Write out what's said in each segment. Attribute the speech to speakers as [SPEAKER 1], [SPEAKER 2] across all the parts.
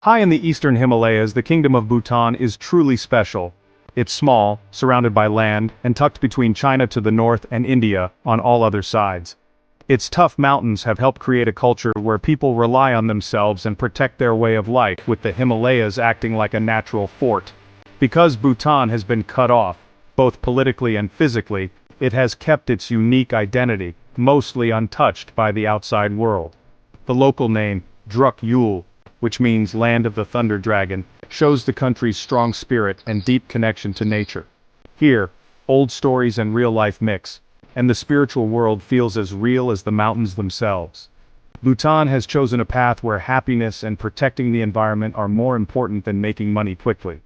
[SPEAKER 1] High in the eastern Himalayas, the kingdom of Bhutan is truly special. It's small, surrounded by land, and tucked between China to the north and India on all other sides. Its tough mountains have helped create a culture where people rely on themselves and protect their way of life, with the Himalayas acting like a natural fort. Because Bhutan has been cut off, both politically and physically, it has kept its unique identity, mostly untouched by the outside world. The local name, Druk Yul, which means Land of the Thunder Dragon, shows the country's strong spirit and deep connection to nature. Here, old stories and real life mix, and the spiritual world feels as real as the mountains themselves. Bhutan has chosen a path where happiness and protecting the environment are more important than making money quickly.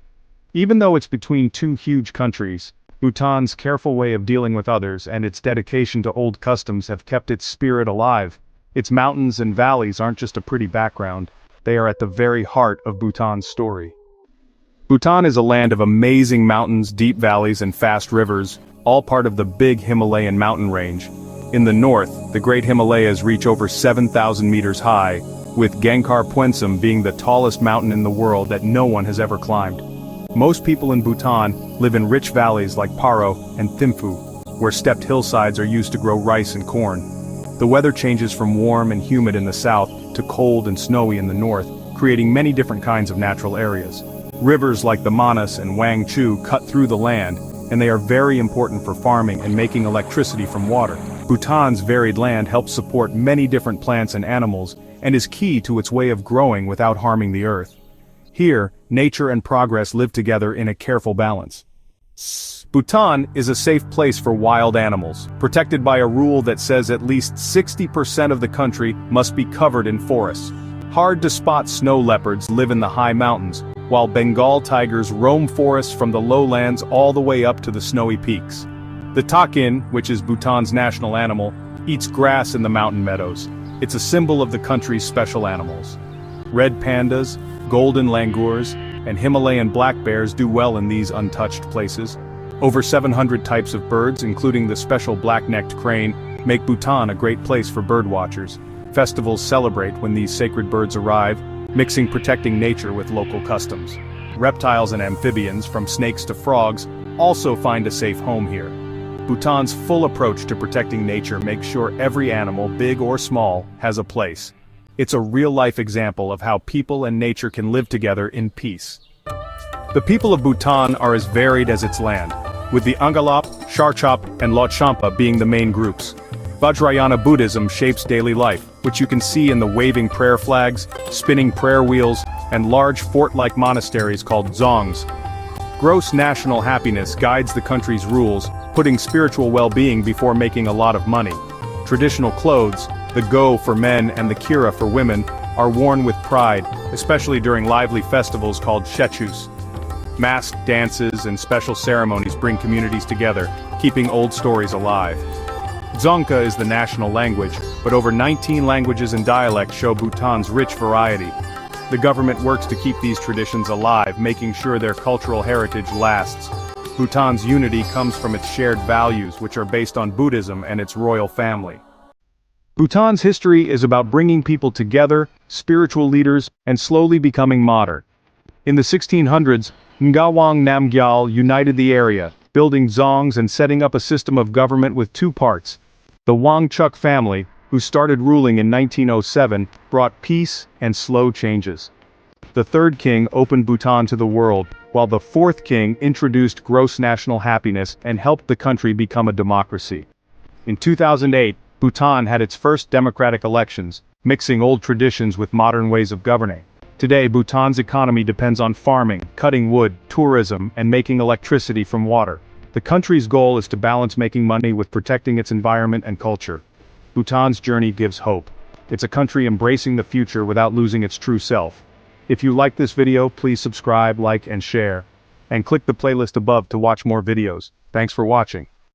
[SPEAKER 1] Even though it's between two huge countries, Bhutan's careful way of dealing with others and its dedication to old customs have kept its spirit alive. Its mountains and valleys aren't just a pretty background, they are at the very heart of Bhutan's story. Bhutan is a land of amazing mountains, deep valleys, and fast rivers, all part of the big Himalayan mountain range. In the north, the Great Himalayas reach over 7,000 meters high, with Gangkhar Puensum being the tallest mountain in the world that no one has ever climbed. Most people in Bhutan live in rich valleys like Paro and Thimphu, where stepped hillsides are used to grow rice and corn. The weather changes from warm and humid in the south to cold and snowy in the north, creating many different kinds of natural areas. Rivers like the Manas and Wangchu cut through the land, and they are very important for farming and making electricity from water. Bhutan's varied land helps support many different plants and animals, and is key to its way of growing without harming the earth. Here, nature and progress live together in a careful balance. Bhutan is a safe place for wild animals, protected by a rule that says at least 60% of the country must be covered in forests. Hard-to-spot snow leopards live in the high mountains, while Bengal tigers roam forests from the lowlands all the way up to the snowy peaks. The takin, which is Bhutan's national animal, eats grass in the mountain meadows. It's a symbol of the country's special animals. Red pandas, golden langurs, and Himalayan black bears do well in these untouched places. Over 700 types of birds, including the special black-necked crane, make Bhutan a great place for birdwatchers. Festivals celebrate when these sacred birds arrive, mixing protecting nature with local customs. Reptiles and amphibians, from snakes to frogs, also find a safe home here. Bhutan's full approach to protecting nature makes sure every animal, big or small, has a place. It's a real-life example of how people and nature can live together in peace. The people of Bhutan are as varied as its land, with the Angalap, Sharchap, and Lhotshampa being the main groups. Vajrayana Buddhism shapes daily life, which you can see in the waving prayer flags, spinning prayer wheels, and large fort-like monasteries called dzongs. Gross national happiness guides the country's rules, putting spiritual well-being before making a lot of money. Traditional clothes, the go for men and the kira for women, are worn with pride, especially during lively festivals called shechus. Masked dances and special ceremonies bring communities together, keeping old stories alive. Dzongkha is the national language, but over 19 languages and dialects show Bhutan's rich variety. The government works to keep these traditions alive, making sure their cultural heritage lasts. Bhutan's unity comes from its shared values, which are based on Buddhism and its royal family. Bhutan's history is about bringing people together, spiritual leaders, and slowly becoming modern. In the 1600s, Ngawang Namgyal united the area, building dzongs and setting up a system of government with two parts. The Wangchuck family, who started ruling in 1907, brought peace and slow changes. The third king opened Bhutan to the world, while the fourth king introduced gross national happiness and helped the country become a democracy. In 2008, Bhutan had its first democratic elections, mixing old traditions with modern ways of governing. Today, Bhutan's economy depends on farming, cutting wood, tourism, and making electricity from water. The country's goal is to balance making money with protecting its environment and culture. Bhutan's journey gives hope. It's a country embracing the future without losing its true self. If you like this video, please subscribe, like, and share. And click the playlist above to watch more videos. Thanks for watching.